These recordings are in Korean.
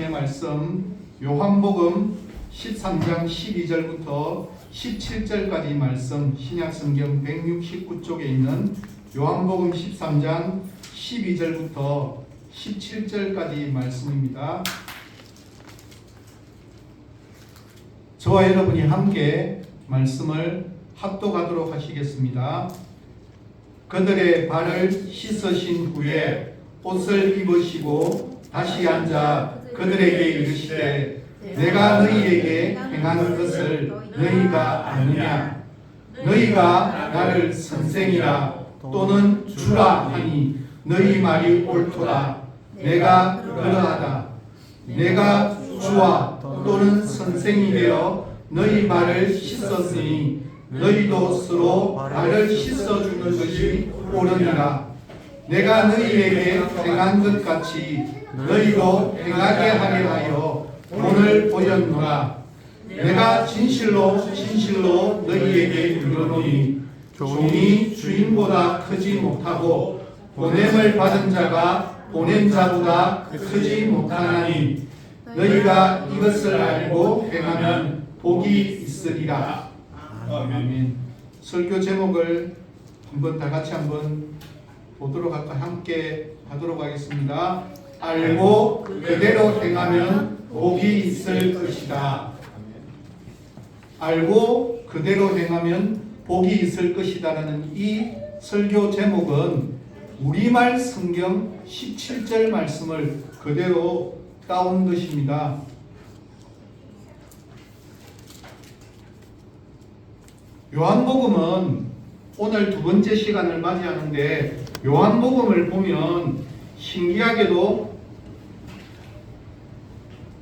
하나님의 말씀 요한복음 13장 12절부터 17절까지 말씀 신약성경 169쪽에 있는 요한복음 13장 12절부터 17절까지 말씀입니다. 저와 여러분이 함께 말씀을 합독하도록 하시겠습니다. 그들의 발을 씻으신 후에 옷을 입으시고 다시 앉아 그들에게 이르시되 내가 너희에게 행하는 것을 너희가 아느냐? 너희가 나를 선생이라 또는 주라 하니 너희 말이 옳도다. 내가 그러하다. 내가 주와 또는 선생이 되어 너희 발을 씻었으니 너희도 서로 발을 씻어주는 것이 옳으니라. 내가 너희에게 행한 것 같이 너희도 행하게 하려 하여 오늘 보였노라. 내가 진실로 너희에게 이르노니 종이 주인보다 크지 못하고 보냄을 받은 자가 보낸 자보다 크지 못하나니 너희가 이것을 알고 행하면 복이 있으리라. 아멘. 설교 제목을 다 같이 한번 보도록 함께 하도록 하겠습니다. 알고 그대로 행하면 복이 있을 것이다. 알고 그대로 행하면 복이 있을 것이다라는 이 설교 제목은 우리말 성경 17절 말씀을 그대로 따온 것입니다. 요한복음은 오늘 두 번째 시간을 맞이하는데 요한복음을 보면 신기하게도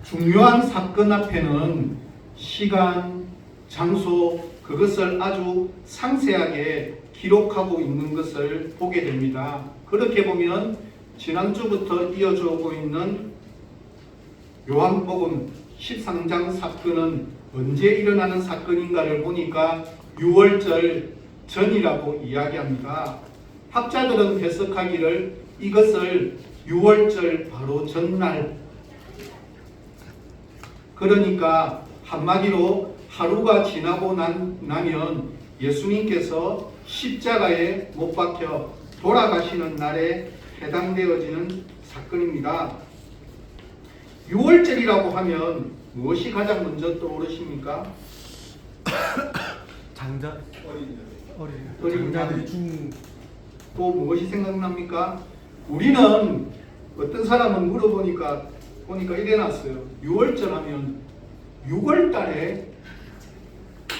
중요한 사건 앞에는 시간, 장소, 그것을 아주 상세하게 기록하고 있는 것을 보게 됩니다. 그렇게 보면 지난주부터 이어져 오고 있는 요한복음 13장 사건은 언제 일어나는 사건인가를 보니까 6월절 전이라고 이야기합니다. 학자들은 해석하기를 이것을 6월절 바로 전날, 그러니까 한마디로 하루가 지나고 나면 예수님께서 십자가에 못 박혀 돌아가시는 날에 해당되어지는 사건입니다. 6월절이라고 하면 무엇이 가장 먼저 떠오르십니까? 어린 양. 또 무엇이 생각납니까? 우리는 어떤 사람은 물어보니까 이래놨어요. 6월절 하면 6월 달에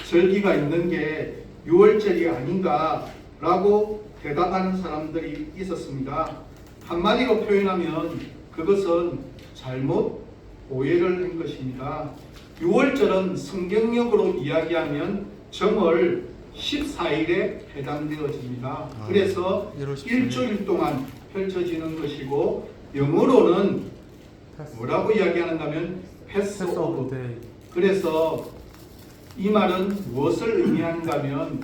절기가 있는 게 6월절이 아닌가 라고 대답하는 사람들이 있었습니다. 한마디로 표현하면 그것은 잘못 오해를 한 것입니다. 6월절은 성경력으로 이야기하면 정월 14일에 해당되어집니다. 그래서 일주일 동안 펼쳐지는 것이고 영어로는 뭐라고 이야기하는가 하면 패스 오브 데이. 그래서 이 말은 무엇을 의미하는가 하면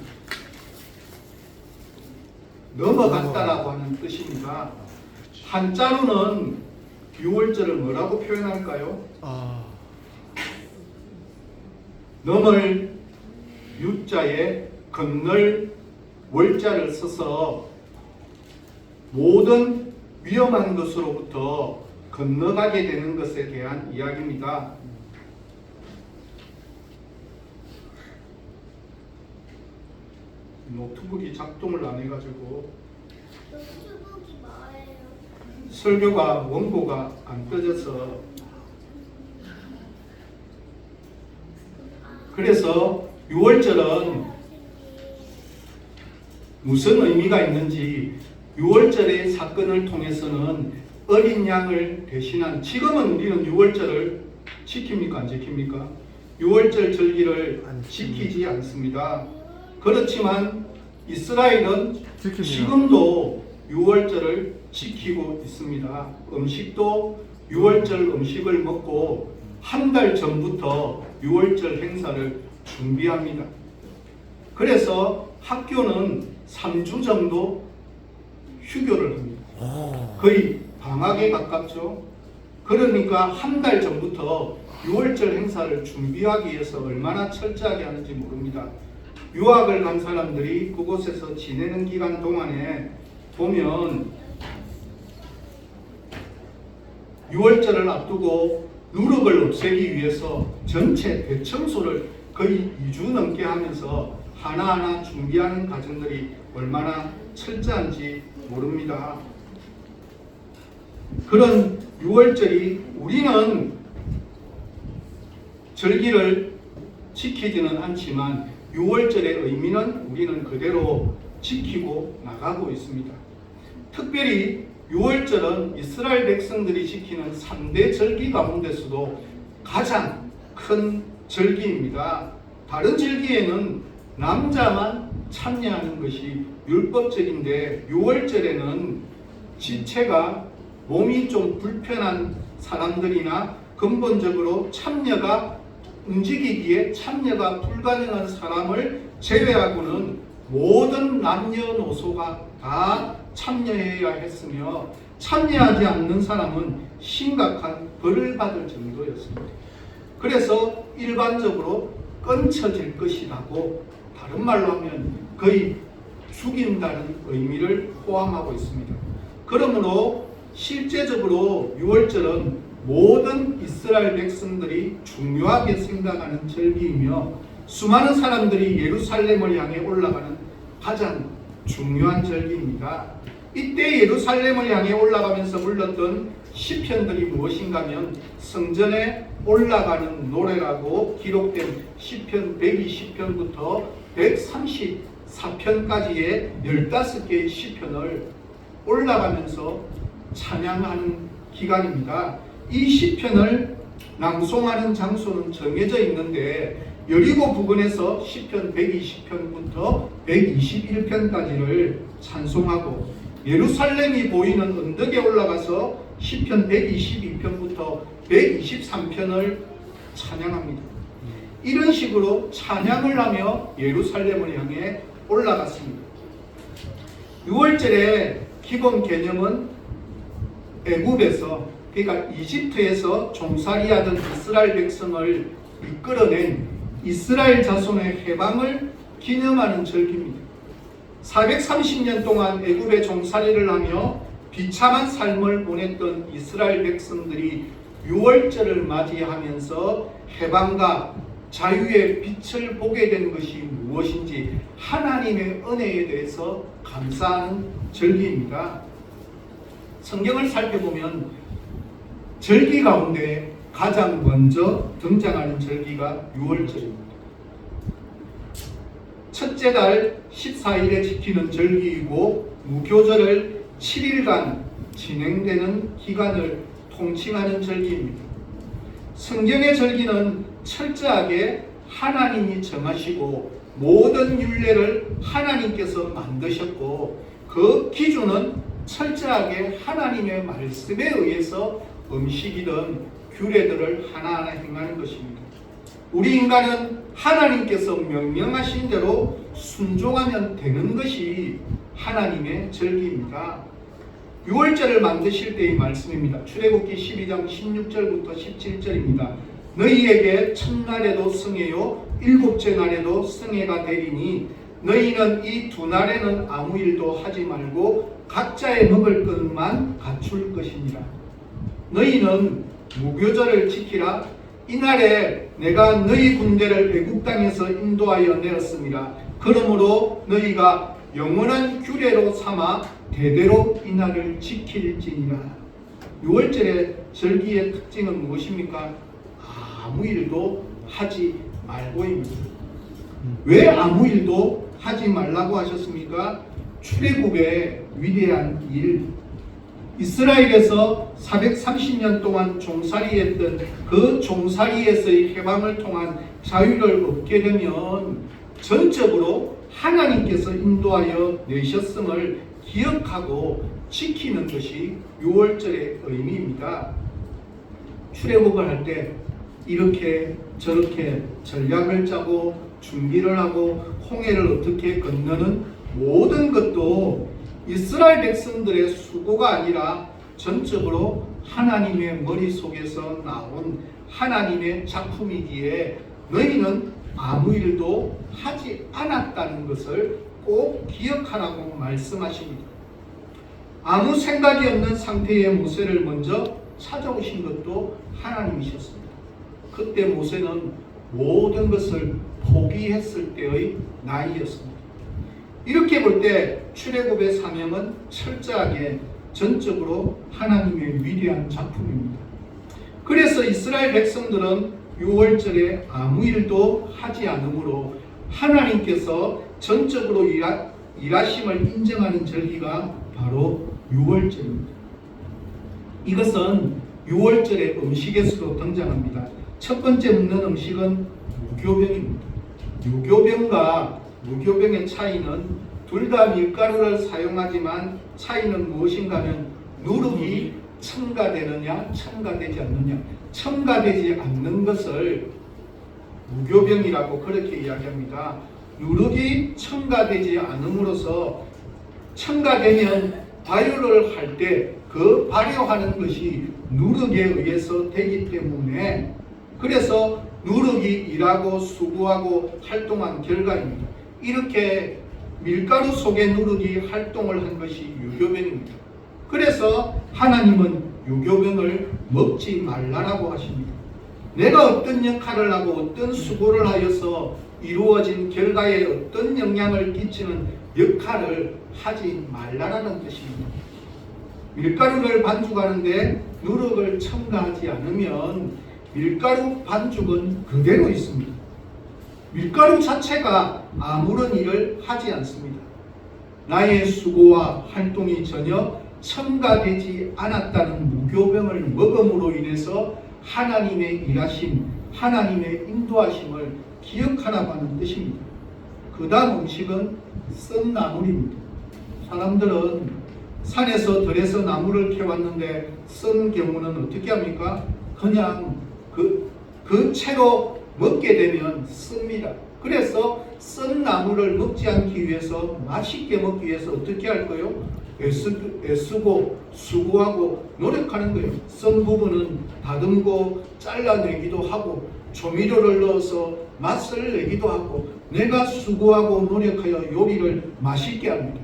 넘어갔다라고 하는 뜻입니다. 한자로는 6월절을 뭐라고 표현할까요? 넘을 유자에 건널 월자를 써서 모든 위험한 것으로부터 건너가게 되는 것에 대한 이야기입니다. 노트북이 작동을 안 해가지고 노트북이 뭐예요? 설교가 원고가 안 떠져서 그래서 6월절은 무슨 의미가 있는지 6월절의 사건을 통해서는 어린 양을 대신한 지금은 우리는 6월절을 지킵니까? 안 지킵니까? 6월절 절기를 지키지 않습니다. 그렇지만 이스라엘은 지금도 6월절을 지키고 있습니다. 음식도 6월절 음식을 먹고 한 달 전부터 6월절 행사를 준비합니다. 그래서 학교는 3주 정도 휴교를 합니다. 거의 방학에 가깝죠. 그러니까 한 달 전부터 6월절 행사를 준비하기 위해서 얼마나 철저하게 하는지 모릅니다. 유학을 간 사람들이 그곳에서 지내는 기간 동안에 보면 6월절을 앞두고 누룩을 없애기 위해서 전체 대청소를 거의 2주 넘게 하면서 하나하나 준비하는 과정들이 얼마나 철저한지 모릅니다. 그런 6월절이 우리는 절기를 지키지는 않지만 6월절의 의미는 우리는 그대로 지키고 나가고 있습니다. 특별히 6월절은 이스라엘 백성들이 지키는 3대 절기 가운데서도 가장 큰 절기입니다. 다른 절기에는 남자만 참여하는 것이 율법적인데 6월절에는 지체가 몸이 좀 불편한 사람들이나 근본적으로 움직이기에 참여가 불가능한 사람을 제외하고는 모든 남녀노소가 다 참여해야 했으며 참여하지 않는 사람은 심각한 벌을 받을 정도였습니다. 그래서 일반적으로 끊쳐질 것이라고 다른 말로 하면 거의 죽인다는 의미를 포함하고 있습니다. 그러므로 실제적으로 6월절은 모든 이스라엘 백성들이 중요하게 생각하는 절기이며 수많은 사람들이 예루살렘을 향해 올라가는 가장 중요한 절기입니다. 이때 예루살렘을 향해 올라가면서 불렀던 시편들이 무엇인가 하면 성전에 올라가는 노래라고 기록된 시편 120편부터 134편까지의 15개의 시편을 올라가면서 찬양하는 기간입니다. 이 시편을 낭송하는 장소는 정해져 있는데 여리고 부근에서 시편 120편부터 121편까지를 찬송하고 예루살렘이 보이는 언덕에 올라가서 시편 122편부터 123편을 찬양합니다. 이런 식으로 찬양을 하며 예루살렘을 향해 올라갔습니다. 6월절의 기본 개념은 애굽에서 그러니까 이집트에서 종살이하던 이스라엘 백성을 이끌어낸 이스라엘 자손의 해방을 기념하는 절기입니다. 430년 동안 애굽의 종살이를 하며 비참한 삶을 보냈던 이스라엘 백성들이 6월절을 맞이하면서 해방과 자유의 빛을 보게 된 것이 무엇인지 하나님의 은혜에 대해서 감사하는 절기입니다. 성경을 살펴보면 절기 가운데 가장 먼저 등장하는 절기가 6월절입니다. 첫째 달 14일에 지키는 절기이고 무교절을 7일간 진행되는 기간을 통칭하는 절기입니다. 성경의 절기는 철저하게 하나님이 정하시고 모든 율례를 하나님께서 만드셨고 그 기준은 철저하게 하나님의 말씀에 의해서 음식이든 규례들을 하나하나 행하는 것입니다. 우리 인간은 하나님께서 명령하신 대로 순종하면 되는 것이 하나님의 절기입니다. 6월절을 만드실 때의 말씀입니다. 출애굽기 12장 16절부터 17절입니다. 너희에게 첫날에도 성회요 일곱째 날에도 성회가 되리니 너희는 이 두 날에는 아무 일도 하지 말고 각자의 먹을 것만 갖출 것이니라. 너희는 무교절을 지키라. 이날에 내가 너희 군대를 애굽 땅에서 인도하여 내었습니다. 그러므로 너희가 영원한 규례로 삼아 대대로 이날을 지킬지니라. 6월절의 절기의 특징은 무엇입니까? 아무 일도 하지 말고입니다. 왜 아무 일도 하지 말라고 하셨습니까? 출애굽의 위대한 일, 이스라엘에서 430년 동안 종살이했던 그 종살이에서의 해방을 통한 자유를 얻게 되면 전적으로 하나님께서 인도하여 내셨음을 기억하고 지키는 것이 6월절의 의미입니다. 출애굽을 할 때 이렇게 저렇게 전략을 짜고 준비를 하고 홍해를 어떻게 건너는 모든 것도 이스라엘 백성들의 수고가 아니라 전적으로 하나님의 머릿속에서 나온 하나님의 작품이기에 너희는 아무 일도 하지 않았다는 것을 꼭 기억하라고 말씀하십니다. 아무 생각이 없는 상태의 모세를 먼저 찾아오신 것도 하나님이셨습니다. 그때 모세는 모든 것을 포기했을 때의 나이였습니다. 이렇게 볼 때 출애굽의 사명은 철저하게 전적으로 하나님의 위대한 작품입니다. 그래서 이스라엘 백성들은 6월절에 아무 일도 하지 않으므로 하나님께서 전적으로 일하심을 인정하는 절기가 바로 6월절입니다. 이것은 6월절의 음식에서도 등장합니다. 첫 번째 먹는 음식은 무교병입니다. 유교병과 무교병의 차이는 둘 다 밀가루를 사용하지만 차이는 무엇인가 하면 누룩이 첨가되느냐 첨가되지 않느냐. 첨가되지 않는 것을 무교병이라고 그렇게 이야기합니다. 누룩이 첨가되지 않음으로써 첨가되면 발효를 할 때 그 발효하는 것이 누룩에 의해서 되기 때문에 그래서 누룩이 일하고 수고하고 활동한 결과입니다. 이렇게 밀가루 속에 누룩이 활동을 한 것이 유교병입니다. 그래서 하나님은 유교병을 먹지 말라라고 하십니다. 내가 어떤 역할을 하고 어떤 수고를 하여서 이루어진 결과에 어떤 영향을 끼치는 역할을 하지 말라라는 뜻입니다. 밀가루를 반죽하는데 누룩을 첨가하지 않으면 밀가루 반죽은 그대로 있습니다. 밀가루 자체가 아무런 일을 하지 않습니다. 나의 수고와 활동이 전혀 첨가되지 않았다는 무교병을 먹음으로 인해서 하나님의 일하심, 하나님의 인도하심을 기억하라고 하는 뜻입니다. 그 다음 음식은 썬 나물입니다. 사람들은 산에서 들에서 나무를 캐왔는데 썬 경우는 어떻게 합니까? 그냥 그 채로 먹게 되면 씁니다. 그래서 썬 나무를 먹지 않기 위해서 맛있게 먹기 위해서 어떻게 할 거예요? 애쓰고 수고하고 노력하는 거예요. 썬 부분은 다듬고 잘라내기도 하고 조미료를 넣어서 맛을 내기도 하고 내가 수고하고 노력하여 요리를 맛있게 합니다.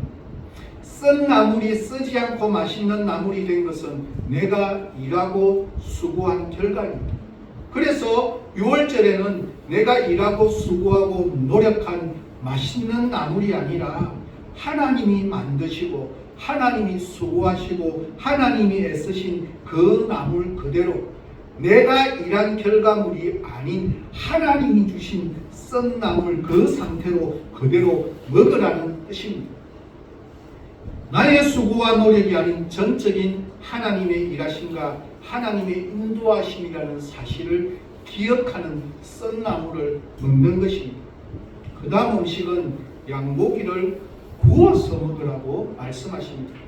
썬 나물이 쓰지 않고 맛있는 나물이 된 것은 내가 일하고 수고한 결과입니다. 그래서 6월절에는 내가 일하고 수고하고 노력한 맛있는 나물이 아니라 하나님이 만드시고 하나님이 수고하시고 하나님이 애쓰신 그 나물 그대로 내가 일한 결과물이 아닌 하나님이 주신 썬 나물 그 상태로 그대로 먹으라는 뜻입니다. 나의 수고와 노력이 아닌 전적인 하나님의 일하심과 하나님의 인도하심이라는 사실을 기억하는 썬 나물을 먹는 것입니다. 그 다음 음식은 양고기를 구워서 먹으라고 말씀하십니다.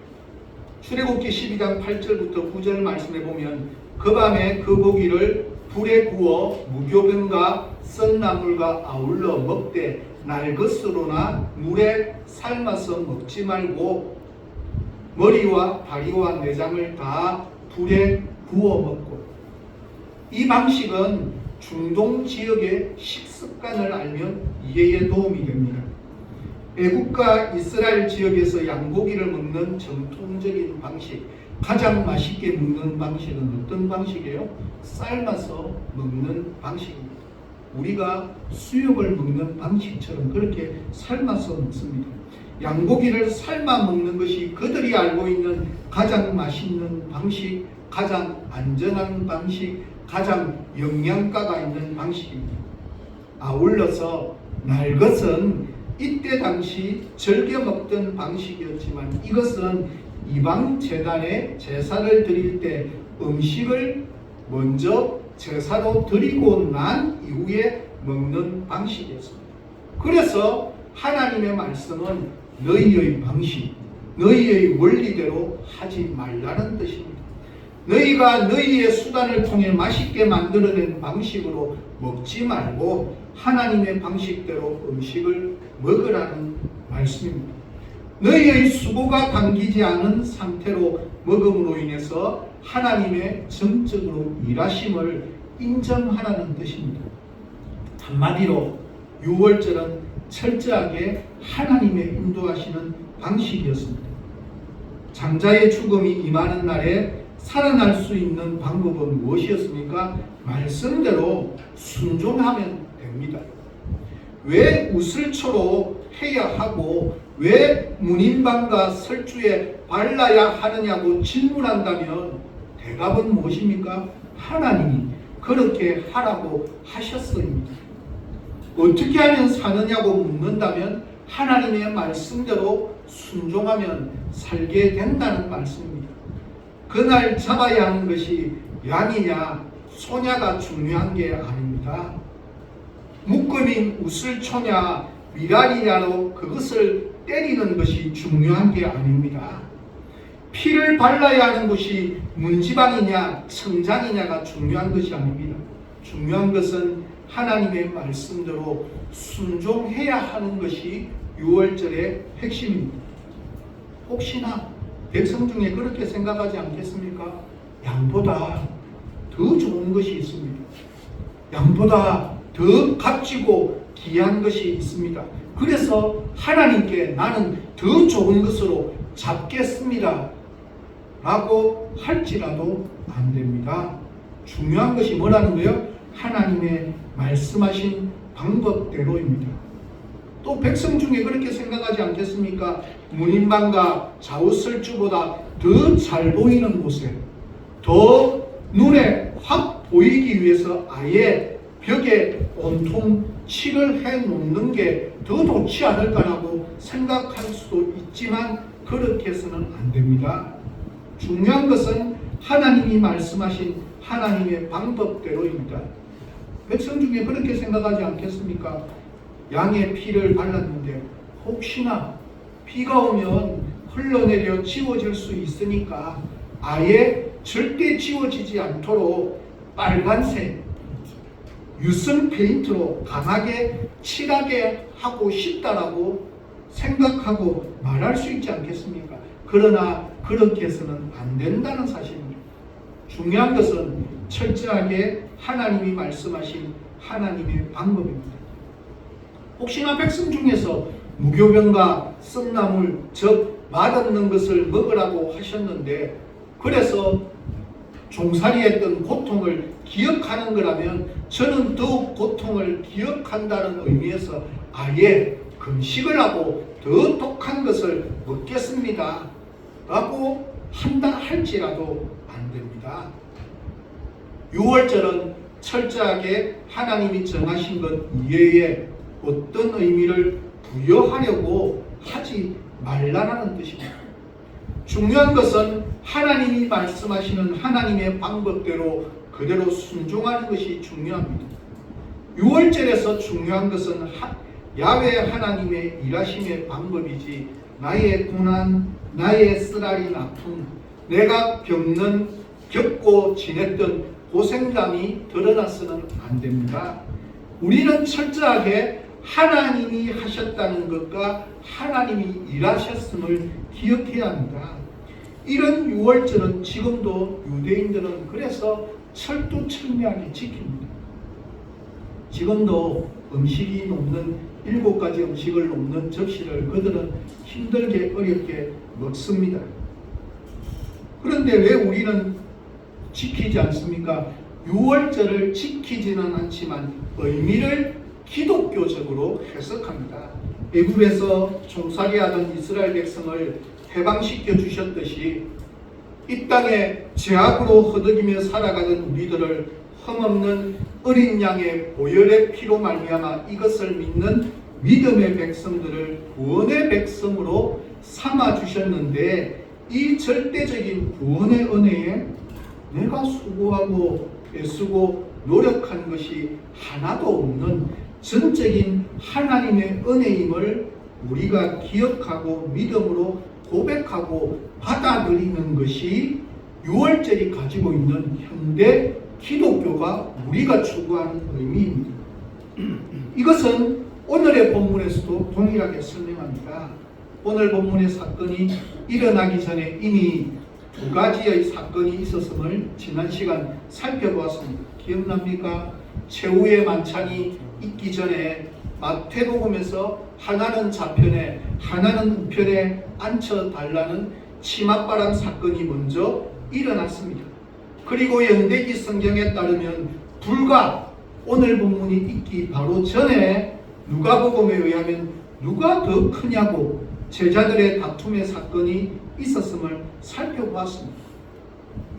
출애굽기 12장 8절부터 9절 말씀해 보면 그 밤에 그 고기를 불에 구워 무교병과 썬 나물과 아울러 먹되 날 것으로나 물에 삶아서 먹지 말고 머리와 다리와 내장을 다 불에 구워 먹고. 이 방식은 중동 지역의 식습관을 알면 이해에 도움이 됩니다. 애국과 이스라엘 지역에서 양고기를 먹는 전통적인 방식, 가장 맛있게 먹는 방식은 어떤 방식이에요? 삶아서 먹는 방식입니다. 우리가 수육을 먹는 방식처럼 그렇게 삶아서 먹습니다. 양고기를 삶아 먹는 것이 그들이 알고 있는 가장 맛있는 방식, 가장 안전한 방식, 가장 영양가가 있는 방식입니다. 아울러서 날것은 이때 당시 즐겨 먹던 방식이었지만 이것은 이방 제단에 제사를 드릴 때 음식을 먼저 제사로 드리고 난 이후에 먹는 방식이었습니다. 그래서 하나님의 말씀은 너희의 방식, 너희의 원리대로 하지 말라는 뜻입니다. 너희가 너희의 수단을 통해 맛있게 만들어낸 방식으로 먹지 말고 하나님의 방식대로 음식을 먹으라는 말씀입니다. 너희의 수고가 담기지 않은 상태로 먹음으로 인해서 하나님의 정적으로 일하심을 인정하라는 뜻입니다. 한마디로 유월절은 철저하게 하나님의 인도하시는 방식이었습니다. 장자의 죽음이 임하는 날에 살아날 수 있는 방법은 무엇이었습니까? 말씀대로 순종하면 됩니다. 왜 우슬초로 해야 하고 왜 문인방과 설주에 발라야 하느냐고 질문한다면 대답은 무엇입니까? 하나님이 그렇게 하라고 하셨습니다. 어떻게 하면 사느냐고 묻는다면 하나님의 말씀대로 순종하면 살게 된다는 말씀입니다. 그날 잡아야 하는 것이 양이냐 소냐가 중요한 게 아닙니다. 묶음인 우슬초냐 미랄이냐로 그것을 때리는 것이 중요한 게 아닙니다. 피를 발라야 하는 것이 문지방이냐 청장이냐가 중요한 것이 아닙니다. 중요한 것은 하나님의 말씀대로 순종해야 하는 것이 유월절의 핵심입니다. 혹시나 백성 중에 그렇게 생각하지 않겠습니까? 양보다 더 좋은 것이 있습니다. 양보다 더 값지고 귀한 것이 있습니다. 그래서 하나님께 나는 더 좋은 것으로 잡겠습니다 라고 할지라도 안 됩니다. 중요한 것이 뭐라는 거예요? 하나님의 말씀하신 방법대로입니다. 또 백성 중에 그렇게 생각하지 않겠습니까? 문인방과 좌우설주보다 더 잘 보이는 곳에 더 눈에 확 보이기 위해서 아예 벽에 온통 칠을 해 놓는 게 더 좋지 않을까라고 생각할 수도 있지만 그렇게 해서는 안 됩니다. 중요한 것은 하나님이 말씀하신 하나님의 방법대로입니다. 백성 중에 그렇게 생각하지 않겠습니까? 양의 피를 발랐는데 혹시나 비가 오면 흘러내려 지워질 수 있으니까 아예 절대 지워지지 않도록 빨간색 유성 페인트로 강하게 칠하게 하고 싶다라고 생각하고 말할 수 있지 않겠습니까? 그러나 그렇게 해서는 안 된다는 사실입니다. 중요한 것은 철저하게 하나님이 말씀하신 하나님의 방법입니다. 혹시나 백성 중에서 무교병과 썩나물 즉 맛없는 것을 먹으라고 하셨는데 그래서 종살이했던 고통을 기억하는 거라면 저는 더욱 고통을 기억한다는 의미에서 아예 금식을 하고 더 독한 것을 먹겠습니다 라고 한다 할지라도 안 됩니다. 유월절은 철저하게 하나님이 정하신 것 이외에 어떤 의미를 부여하려고 하지 말라는 뜻입니다. 중요한 것은 하나님이 말씀하시는 하나님의 방법대로 그대로 순종하는 것이 중요합니다. 유월절에서 중요한 것은 야훼 하나님의 일하심의 방법이지 나의 고난, 나의 쓰라린 아픔, 내가 겪고 지냈던 고생감이 드러나서는 안 됩니다. 우리는 철저하게 하나님이 하셨다는 것과 하나님이 일하셨음을 기억해야 합니다. 이런 유월절은 지금도 유대인들은 그래서 철두철미하게 지킵니다. 지금도 음식이 녹는 7가지 음식을 녹는 접시를 그들은 힘들게 어렵게 먹습니다. 그런데 왜 우리는 지키지 않습니까? 유월절을 지키지는 않지만 의미를 기독교적으로 해석합니다. 애굽에서 종살이하던 이스라엘 백성을 해방시켜 주셨듯이 이 땅에 죄악으로 허덕이며 살아가던 우리들을 흠없는 어린 양의 보혈의 피로 말미암아 이것을 믿는 믿음의 백성들을 구원의 백성으로 삼아 주셨는데 이 절대적인 구원의 은혜에 내가 수고하고 애쓰고 노력한 것이 하나도 없는 전적인 하나님의 은혜임을 우리가 기억하고 믿음으로 고백하고 받아들이는 것이 유월절이 가지고 있는 현대 기독교가 우리가 추구하는 의미입니다. 이것은 오늘의 본문에서도 동일하게 설명합니다. 오늘 본문의 사건이 일어나기 전에 이미 두 가지의 사건이 있었음을 지난 시간 살펴보았습니다. 기억납니까? 최후의 만찬이 있기 전에 마태복음에서 하나는 좌편에 하나는 우편에 앉혀달라는 치맛바람 사건이 먼저 일어났습니다. 그리고 연대기 성경에 따르면 불과 오늘 본문이 있기 바로 전에 누가복음에 의하면 누가 더 크냐고 제자들의 다툼의 사건이 있었음을 살펴보았습니다.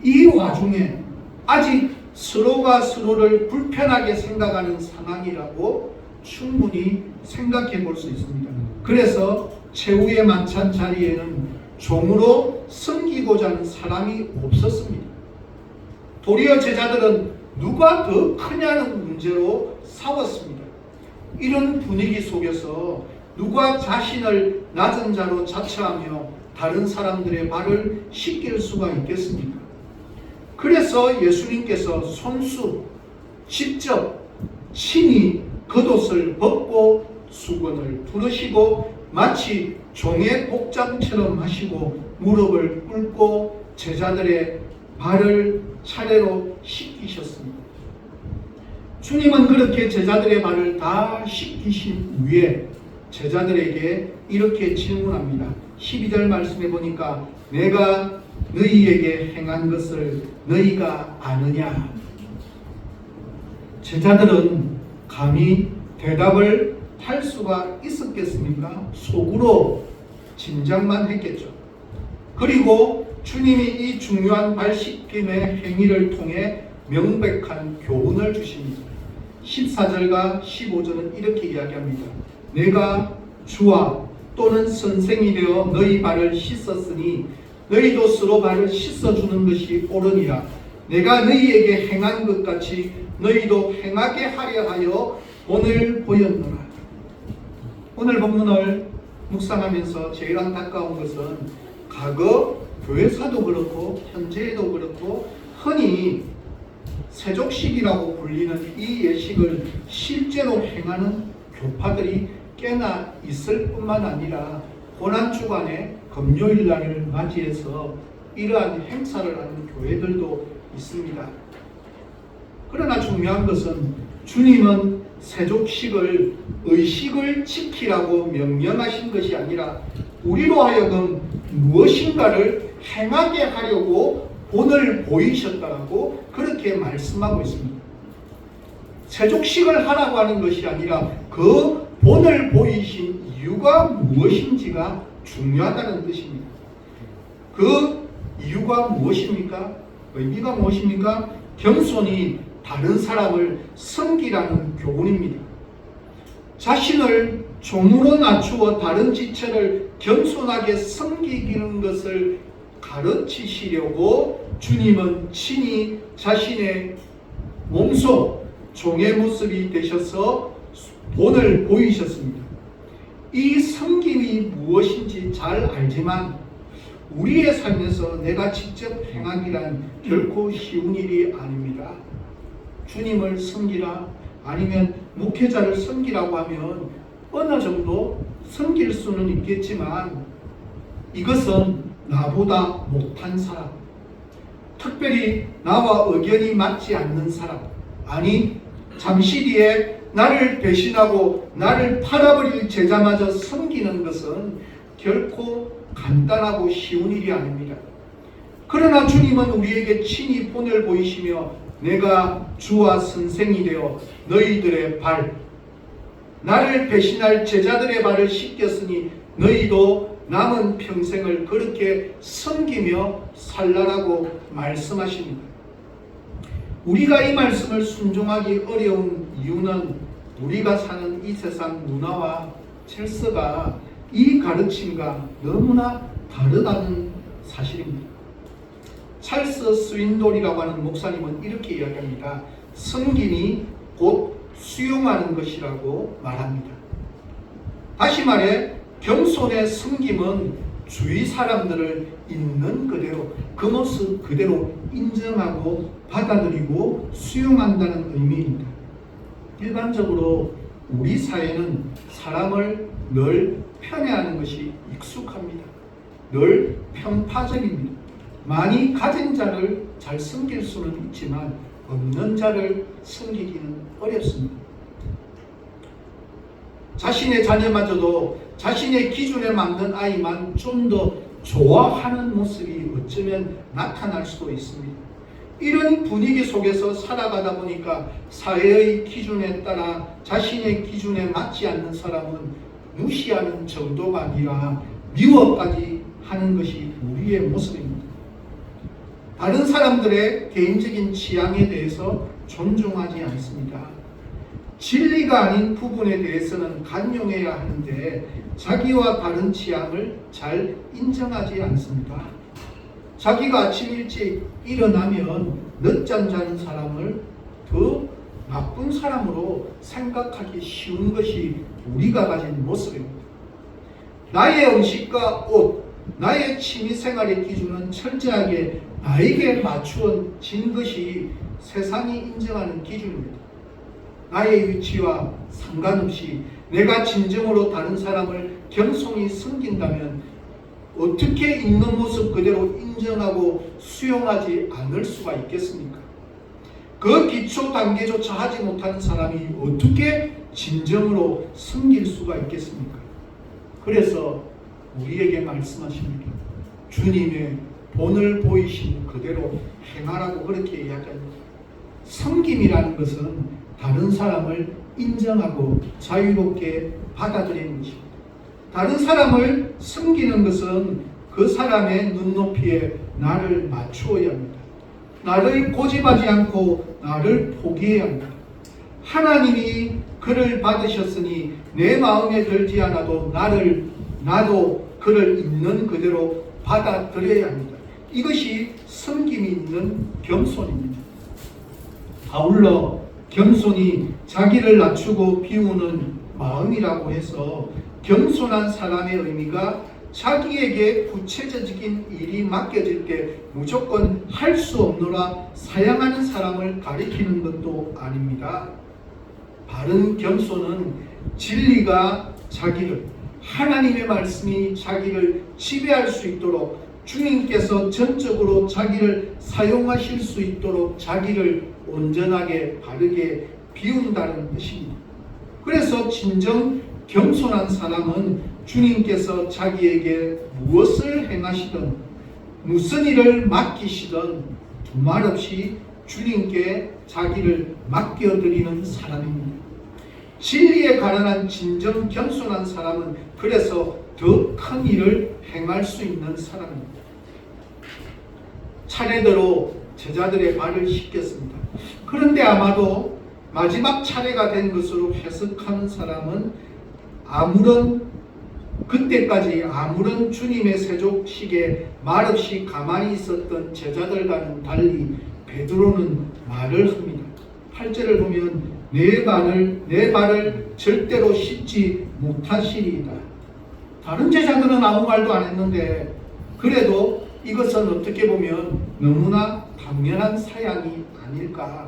이 와중에 아직 서로가 서로를 불편하게 생각하는 상황이라고 충분히 생각해 볼 수 있습니다. 그래서 최후의 만찬 자리에는 종으로 섬기고자 하는 사람이 없었습니다. 도리어 제자들은 누가 더 크냐는 문제로 싸웠습니다. 이런 분위기 속에서 누가 자신을 낮은 자로 자처하며 다른 사람들의 발을 씻길 수가 있겠습니까? 그래서 예수님께서 손수 직접 친히 겉옷을 벗고 수건을 두르시고 마치 종의 복장처럼 하시고 무릎을 꿇고 제자들의 발을 차례로 씻기셨습니다. 주님은 그렇게 제자들의 발을 다 씻기신 후에 제자들에게 이렇게 질문합니다. 12절 말씀해 보니까 내가 너희에게 행한 것을 너희가 아느냐? 제자들은 감히 대답을 할 수가 있었겠습니까? 속으로 짐작만 했겠죠. 그리고 주님이 이 중요한 발 씻김의 행위를 통해 명백한 교훈을 주십니다. 14절과 15절은 이렇게 이야기합니다. 내가 주와 또는 선생이 되어 너희 발을 씻었으니 너희도 서로 발을 씻어주는 것이 옳으니라. 내가 너희에게 행한 것 같이 너희도 행하게 하려 하여 오늘 보였노라. 오늘 본문을 묵상하면서 제일 안타까운 것은 과거 교회사도 그렇고 현재에도 그렇고 흔히 세족식이라고 불리는 이 예식을 실제로 행하는 교파들이 꽤나 있을 뿐만 아니라 고난주간에 금요일날을 맞이해서 이러한 행사를 하는 교회들도 있습니다. 그러나 중요한 것은 주님은 세족식을 의식을 지키라고 명령하신 것이 아니라 우리로 하여금 무엇인가를 행하게 하려고 본을 보이셨다고 그렇게 말씀하고 있습니다. 세족식을 하라고 하는 것이 아니라 그 본을 보이신 이유가 무엇인지가 중요하다는 뜻입니다. 그 이유가 무엇입니까? 의미가 무엇입니까? 겸손히 다른 사람을 섬기라는 교훈입니다. 자신을 종으로 낮추어 다른 지체를 겸손하게 섬기는 것을 가르치시려고 주님은 친히 자신의 몸소 종의 모습이 되셔서 본을 보이셨습니다. 이 섬김이 무엇인지 잘 알지만 우리의 삶에서 내가 직접 행하기란 결코 쉬운 일이 아닙니다. 주님을 섬기라 아니면 목회자를 섬기라고 하면 어느 정도 섬길 수는 있겠지만 이것은 나보다 못한 사람, 특별히 나와 의견이 맞지 않는 사람, 아니 잠시 뒤에 나를 배신하고 나를 팔아버릴 제자마저 섬기는 것은 결코 간단하고 쉬운 일이 아닙니다. 그러나 주님은 우리에게 친히 본을 보이시며 내가 주와 선생이 되어 너희들의 발, 나를 배신할 제자들의 발을 씻겼으니 너희도 남은 평생을 그렇게 섬기며 살라라고 말씀하십니다. 우리가 이 말씀을 순종하기 어려운 이유는 우리가 사는 이 세상 문화와 질서가 이 가르침과 너무나 다르다는 사실입니다. 찰스 스윈돌이라고 하는 목사님은 이렇게 이야기합니다. 섬김이 곧 수용하는 것이라고 말합니다. 다시 말해 겸손의 섬김은 주위 사람들을 있는 그대로 그 모습 그대로 인정하고 받아들이고 수용한다는 의미입니다. 일반적으로 우리 사회는 사람을 늘 편애하는 것이 익숙합니다. 늘 편파적입니다. 많이 가진 자를 잘 섬길 수는 있지만 없는 자를 섬기기는 어렵습니다. 자신의 자녀마저도 자신의 기준에 맞는 아이만 좀 더 좋아하는 모습이 어쩌면 나타날 수도 있습니다. 이런 분위기 속에서 살아가다 보니까 사회의 기준에 따라 자신의 기준에 맞지 않는 사람은 무시하는 정도가 아니라 미워까지 하는 것이 우리의 모습입니다. 다른 사람들의 개인적인 취향에 대해서 존중하지 않습니다. 진리가 아닌 부분에 대해서는 간용해야 하는데 자기와 다른 취향을 잘 인정하지 않습니다. 자기가 아침 일찍 일어나면 늦잠 자는 사람을 더 나쁜 사람으로 생각하기 쉬운 것이 우리가 가진 모습입니다. 나의 음식과 옷, 나의 취미생활의 기준은 철저하게 나에게 맞추어진 것이 세상이 인정하는 기준입니다. 나의 위치와 상관없이 내가 진정으로 다른 사람을 겸손히 섬긴다면 어떻게 있는 모습 그대로 인정하고 수용하지 않을 수가 있겠습니까? 그 기초 단계조차 하지 못하는 사람이 어떻게 진정으로 섬길 수가 있겠습니까? 그래서 우리에게 말씀하십니다. 주님의 본을 보이신 그대로 행하라고 그렇게 이야기합니다. 섬김이라는 것은 다른 사람을 인정하고 자유롭게 받아들이는 것입니다. 다른 사람을 섬기는 것은 그 사람의 눈높이에 나를 맞추어야 합니다. 나를 고집하지 않고 나를 포기해야 합니다. 하나님이 그를 받으셨으니 내 마음에 들지 않아도 나도 그를 있는 그대로 받아들여야 합니다. 이것이 섬김이 있는 겸손입니다. 아울러 겸손이 자기를 낮추고 비우는 마음이라고 해서 겸손한 사람의 의미가 자기에게 구체적인 일이 맡겨질 때 무조건 할 수 없노라 사양하는 사람을 가리키는 것도 아닙니다. 바른 겸손은 진리가 자기를, 하나님의 말씀이 자기를 지배할 수 있도록 주님께서 전적으로 자기를 사용하실 수 있도록 자기를 온전하게 바르게 비운다는 것입니다. 그래서 진정 겸손한 사람은 주님께서 자기에게 무엇을 행하시든 무슨 일을 맡기시든 두말 없이 주님께 자기를 맡겨드리는 사람입니다. 진리에 가난한 진정 겸손한 사람은 그래서 더 큰 일을 행할 수 있는 사람입니다. 차례대로 제자들의 발을 씻겼습니다. 그런데 아마도 마지막 차례가 된 것으로 해석하는 사람은 그때까지 아무런 주님의 세족식에 말없이 가만히 있었던 제자들과는 달리 베드로는 말을 합니다. 8절을 보면 내 발을 절대로 씻지 못하시리이다. 다른 제자들은 아무 말도 안 했는데 그래도 이것은 어떻게 보면 너무나 당연한 사양이 아닐까.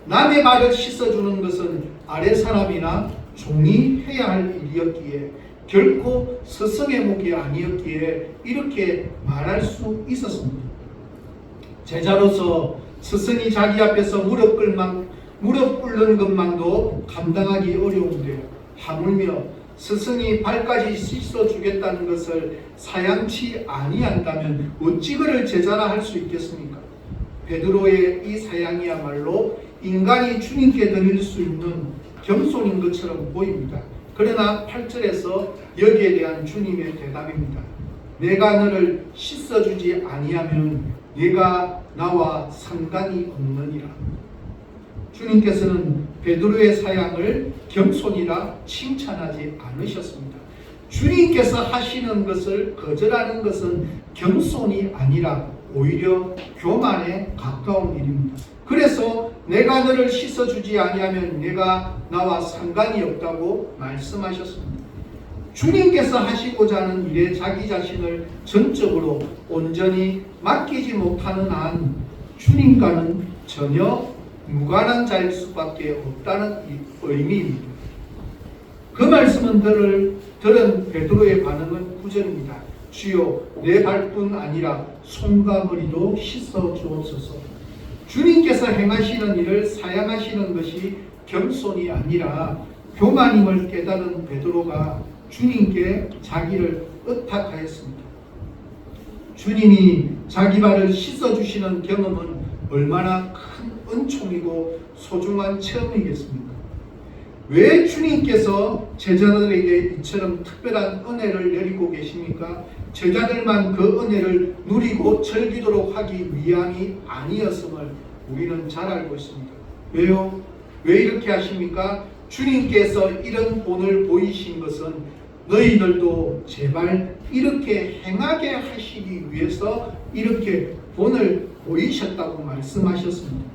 남의 발을 씻어주는 것은 아래 사람이나 종이 해야 할 일이었기에 결코 스승의 목이 아니었기에 이렇게 말할 수 있었습니다. 제자로서 스승이 자기 앞에서 무릎 꿇는 것만도 감당하기 어려운데 하물며 스승이 발까지 씻어주겠다는 것을 사양치 아니한다면 어찌 그를 제자라 할 수 있겠습니까? 베드로의 이 사양이야말로 인간이 주님께 드릴 수 있는 겸손인 것처럼 보입니다. 그러나 8절에서 여기에 대한 주님의 대답입니다. 내가 너를 씻어주지 아니하면 네가 나와 상관이 없느니라. 주님께서는 베드로의 사양을 겸손이라 칭찬하지 않으셨습니다. 주님께서 하시는 것을 거절하는 것은 겸손이 아니라 오히려 교만에 가까운 일입니다. 그래서 내가 너를 씻어주지 아니하면 네가 나와 상관이 없다고 말씀하셨습니다. 주님께서 하시고자 하는 일에 자기 자신을 전적으로 온전히 맡기지 못하는 한 주님과는 전혀 무관한 자일 수밖에 없다는 의미입니다. 그 말씀은 들은 베드로의 반응은 9절입니다. 주여 내 발뿐 아니라 손과 머리도 씻어 주옵소서. 주님께서 행하시는 일을 사양하시는 것이 겸손이 아니라 교만임을 깨달은 베드로가 주님께 자기를 의탁하였습니다. 주님이 자기 발을 씻어주시는 경험은 얼마나 큰 은총이고 소중한 체험이겠습니까? 왜 주님께서 제자들에게 이처럼 특별한 은혜를 내리고 계십니까? 제자들만 그 은혜를 누리고 즐기도록 하기 위함이 아니었음을 우리는 잘 알고 있습니다. 왜요? 왜 이렇게 하십니까? 주님께서 이런 본을 보이신 것은 너희들도 제발 이렇게 행하게 하시기 위해서 이렇게 본을 보이셨다고 말씀하셨습니다.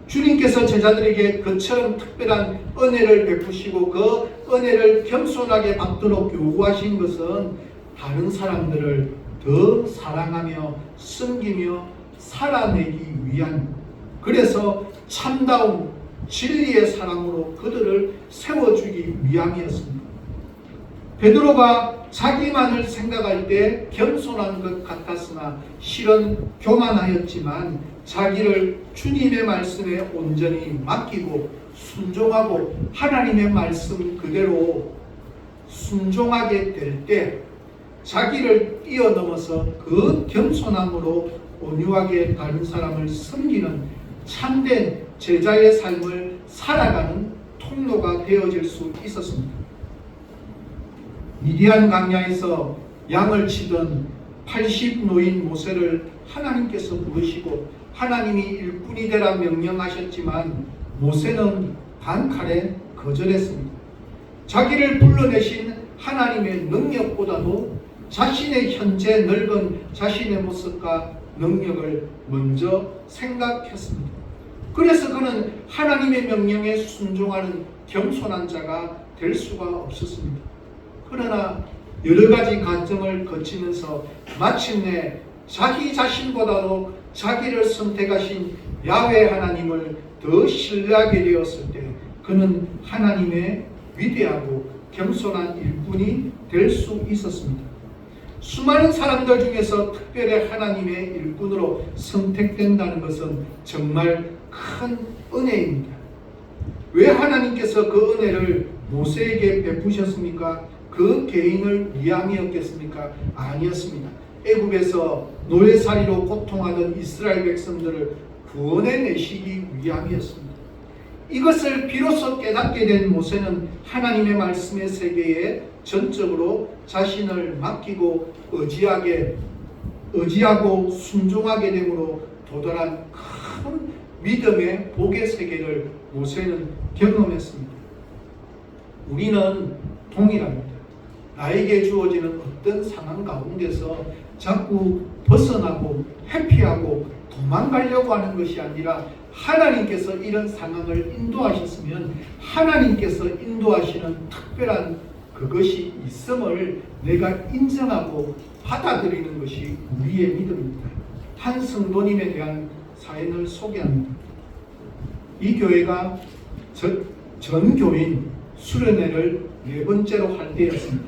주님께서 제자들에게 그처럼 특별한 은혜를 베푸시고 그 은혜를 겸손하게 받도록 요구하신 것은 다른 사람들을 더 사랑하며 섬기며 살아내기 위한, 그래서 참다운 진리의 사랑으로 그들을 세워주기 위함이었습니다. 베드로가 자기만을 생각할 때 겸손한 것 같았으나 실은 교만하였지만 자기를 주님의 말씀에 온전히 맡기고 순종하고 하나님의 말씀 그대로 순종하게 될 때 자기를 뛰어넘어서 그 겸손함으로 온유하게 다른 사람을 섬기는 참된 제자의 삶을 살아가는 통로가 되어질 수 있었습니다. 미디안 광야에서 양을 치던 80노인 모세를 하나님께서 부르시고 하나님이 일꾼이 되라 명령하셨지만 모세는 단칼에 거절했습니다. 자기를 불러내신 하나님의 능력보다도 자신의 현재 늙은 자신의 모습과 능력을 먼저 생각했습니다. 그래서 그는 하나님의 명령에 순종하는 겸손한 자가 될 수가 없었습니다. 그러나 여러 가지 과정을 거치면서 마침내 자기 자신보다도 자기를 선택하신 야훼 하나님을 더 신뢰하게 되었을 때 그는 하나님의 위대하고 겸손한 일꾼이 될 수 있었습니다. 수많은 사람들 중에서 특별히 하나님의 일꾼으로 선택된다는 것은 정말 큰 은혜입니다. 왜 하나님께서 그 은혜를 모세에게 베푸셨습니까? 그 개인을 위함이었겠습니까? 아니었습니다. 애굽에서 노예살이로 고통하던 이스라엘 백성들을 구원해내시기 위함이었습니다. 이것을 비로소 깨닫게 된 모세는 하나님의 말씀의 세계에 전적으로 자신을 맡기고 의지하고 순종하게 됨으로 도달한 큰 믿음의 복의 세계를 모세는 경험했습니다. 우리는 동일합니다. 나에게 주어지는 어떤 상황 가운데서 자꾸 벗어나고 회피하고 도망가려고 하는 것이 아니라 하나님께서 이런 상황을 인도하셨으면 하나님께서 인도하시는 특별한 그것이 있음을 내가 인정하고 받아들이는 것이 우리의 믿음입니다. 한 성도님에 대한 사연을 소개합니다. 이 교회가 전 교인 수련회를 4번째로 할 때였습니다.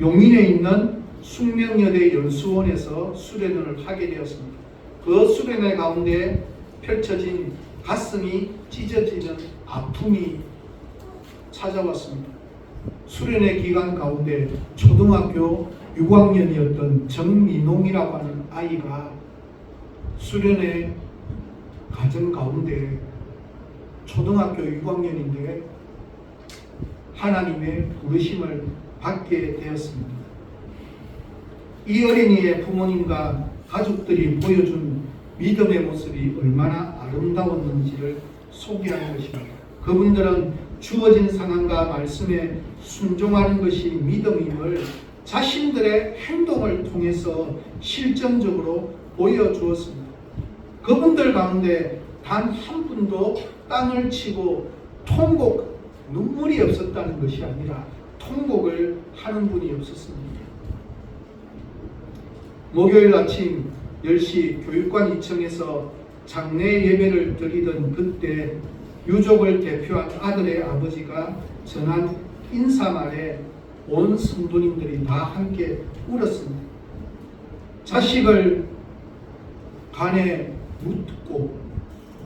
용인에 있는 숙명여대 연수원에서 수련회를 하게 되었습니다. 그 수련회 가운데 펼쳐진 가슴이 찢어지는 아픔이 찾아왔습니다. 수련회 기간 가운데 초등학교 6학년이었던 정민홍이라고 하는 아이가 수련회 가정 가운데 초등학교 6학년인데 하나님의 부르심을 받게 되었습니다. 이 어린이의 부모님과 가족들이 보여준 믿음의 모습이 얼마나 아름다웠는지를 소개하는 것입니다. 그분들은 주어진 상황과 말씀에 순종하는 것이 믿음임을 자신들의 행동을 통해서 실전적으로 보여주었습니다. 그분들 가운데 단 한 분도 땅을 치고 통곡, 눈물이 없었다는 것이 아니라 통곡을 하는 분이 없었습니다. 목요일 아침 10시 교육관 2층에서 장례 예배를 드리던 그때 유족을 대표한 아들의 아버지가 전한 인사말에 온 성도님들이 다 함께 울었습니다. 자식을 간에 묻고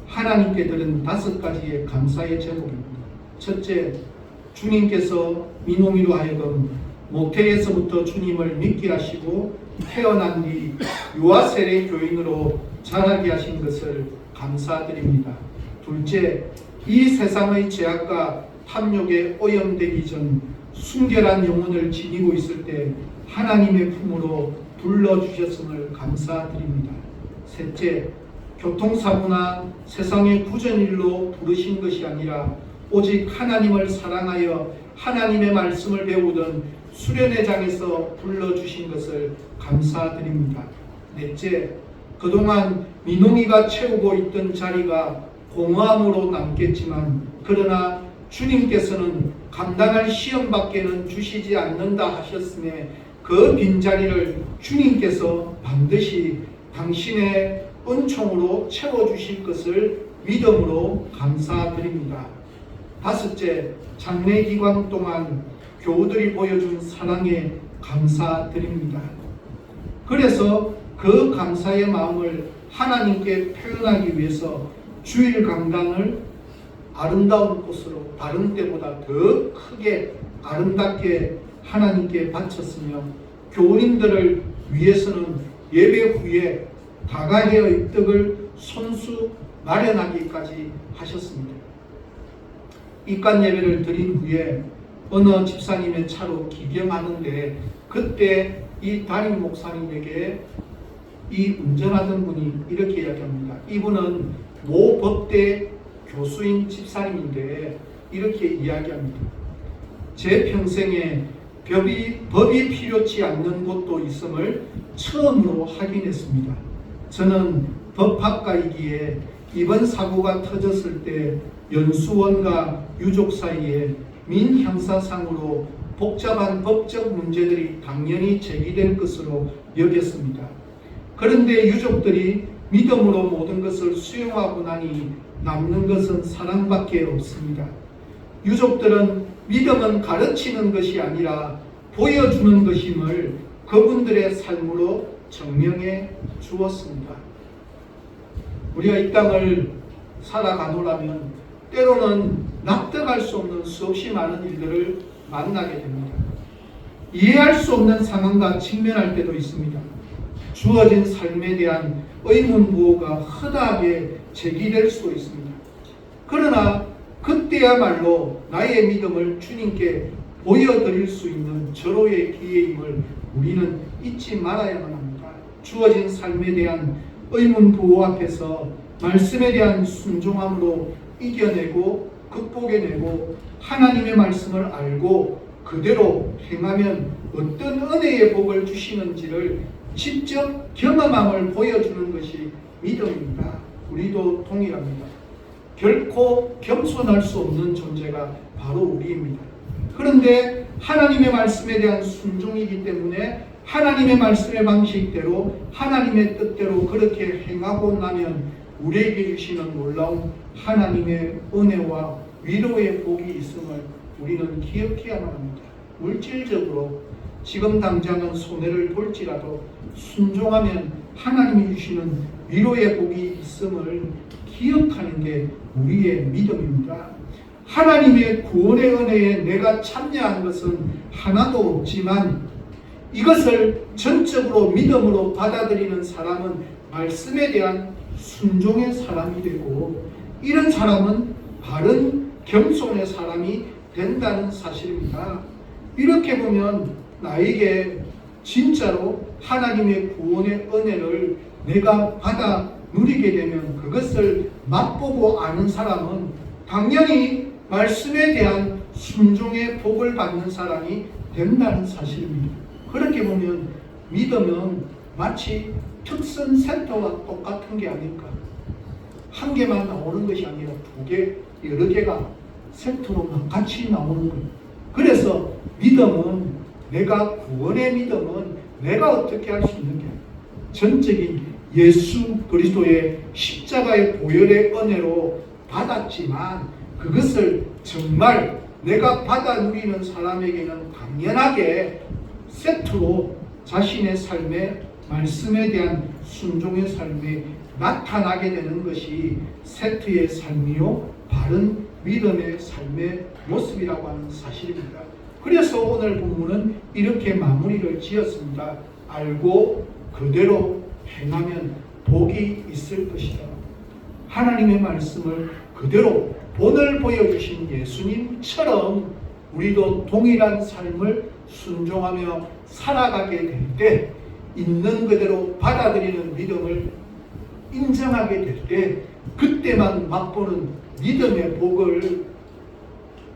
하나님께 드린 5가지의 감사의 제목입니다. 첫째, 주님께서 미노미로 하여금 모태에서부터 주님을 믿게 하시고 태어난 뒤 유아 세례 교인으로 자라게 하신 것을 감사드립니다. 둘째, 이 세상의 죄악과 탐욕에 오염되기 전 순결한 영혼을 지니고 있을 때 하나님의 품으로 불러주셨음을 감사드립니다. 셋째, 교통사고나 세상의 구전일로 부르신 것이 아니라 오직 하나님을 사랑하여 하나님의 말씀을 배우던 수련회장에서 불러주신 것을 감사드립니다. 넷째, 그동안 민홍이가 채우고 있던 자리가 공허함으로 남겠지만 그러나 주님께서는 감당할 시험밖에는 주시지 않는다 하셨음에 그 빈자리를 주님께서 반드시 당신의 은총으로 채워주실 것을 믿음으로 감사드립니다. 다섯째, 장례 기간 동안 교우들이 보여준 사랑에 감사드립니다. 그래서 그 감사의 마음을 하나님께 표현하기 위해서 주일 강단을 아름다운 꽃으로 다른 때보다 더 크게 아름답게 하나님께 바쳤으며 교우님들을 위해서는 예배 후에 다가해의 떡을 손수 마련하기까지 하셨습니다. 입간 예배를 드린 후에 어느 집사님의 차로 기경하는데 그때 이 담임 목사님에게 이 운전하던 분이 이렇게 이야기합니다. 이분은 모 법대 교수인 집사님인데 이렇게 이야기합니다. 제 평생에 법이 필요치 않는 곳도 있음을 처음으로 확인했습니다. 저는 법학과이기에 이번 사고가 터졌을 때 연수원과 유족 사이에 민형사상으로 복잡한 법적 문제들이 당연히 제기될 것으로 여겼습니다. 그런데 유족들이 믿음으로 모든 것을 수용하고 나니 남는 것은 사랑밖에 없습니다. 유족들은 믿음은 가르치는 것이 아니라 보여주는 것임을 그분들의 삶으로 증명해 주었습니다. 우리가 이 땅을 살아가노라면 때로는 납득할 수 없는 수없이 많은 일들을 만나게 됩니다. 이해할 수 없는 상황과 직면할 때도 있습니다. 주어진 삶에 대한 의문부호가 허다하게 제기될 수도 있습니다. 그러나 그때야말로 나의 믿음을 주님께 보여드릴 수 있는 절호의 기회임을 우리는 잊지 말아야만 합니다. 주어진 삶에 대한 의문부호 앞에서 말씀에 대한 순종함으로 이겨내고 극복해내고 하나님의 말씀을 알고 그대로 행하면 어떤 은혜의 복을 주시는지를 직접 경험함을 보여주는 것이 믿음입니다. 우리도 동일합니다. 결코 겸손할 수 없는 존재가 바로 우리입니다. 그런데 하나님의 말씀에 대한 순종이기 때문에 하나님의 말씀의 방식대로 하나님의 뜻대로 그렇게 행하고 나면 우리에게 주시는 놀라운 하나님의 은혜와 위로의 복이 있음을 우리는 기억해야만 합니다. 물질적으로 지금 당장은 손해를 볼지라도 순종하면 하나님이 주시는 위로의 복이 있음을 기억하는 게 우리의 믿음입니다. 하나님의 구원의 은혜에 내가 참여한 것은 하나도 없지만 이것을 전적으로 믿음으로 받아들이는 사람은 말씀에 대한 순종의 사람이 되고 이런 사람은 바른 겸손의 사람이 된다는 사실입니다. 이렇게 보면 나에게 진짜로 하나님의 구원의 은혜를 내가 받아 누리게 되면 그것을 맛보고 아는 사람은 당연히 말씀에 대한 순종의 복을 받는 사람이 된다는 사실입니다. 그렇게 보면 믿음은 마치 특선 센터와 똑같은 게 아닐까. 한 개만 나오는 것이 아니라 두 개, 여러 개가 세트로 같이 나오는 거예요. 그래서 믿음은 구원의 믿음은 내가 어떻게 할 수 있는 게 아니에요. 전적인 예수 그리스도의 십자가의 보혈의 은혜로 받았지만 그것을 정말 내가 받아 누리는 사람에게는 당연하게 세트로 자신의 삶에 말씀에 대한 순종의 삶에 나타나게 되는 것이 세트의 삶이요 바른 믿음의 삶의 모습이라고 하는 사실입니다. 그래서 오늘 본문은 이렇게 마무리를 지었습니다. 알고 그대로 행하면 복이 있을 것이다. 하나님의 말씀을 그대로 본을 보여주신 예수님처럼 우리도 동일한 삶을 순종하며 살아가게 될 때, 있는 그대로 받아들이는 믿음을 인정하게 될 때, 그때만 맛보는 믿음의 복을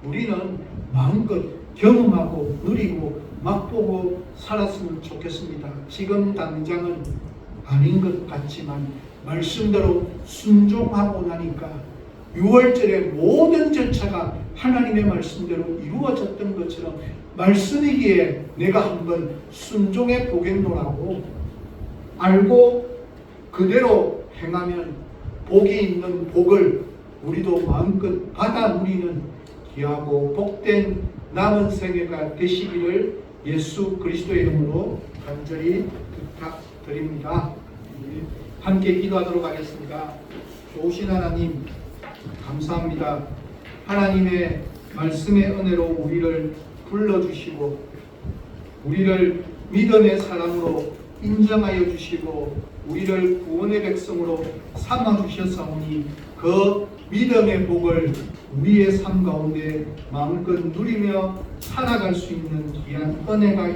우리는 마음껏 경험하고 누리고 맛보고 살았으면 좋겠습니다. 지금 당장은 아닌 것 같지만 말씀대로 순종하고 나니까 6월절의 모든 절차가 하나님의 말씀대로 이루어졌던 것처럼 말씀이기에 내가 한번 순종해 보겠노라고 알고 그대로 행하면 복이 있는 복을 우리도 마음껏 받아 누리는 귀하고 복된 남은 생애가 되시기를 예수 그리스도의 이름으로 간절히 부탁드립니다. 함께 기도하도록 하겠습니다. 좋으신 하나님 감사합니다. 하나님의 말씀의 은혜로 우리를 불러주시고 우리를 믿음의 사람으로 인정하여 주시고 우리를 구원의 백성으로 삼아주셨사오니 그 믿음의 복을 우리의 삶 가운데 마음껏 누리며 살아갈 수 있는 귀한 은혜가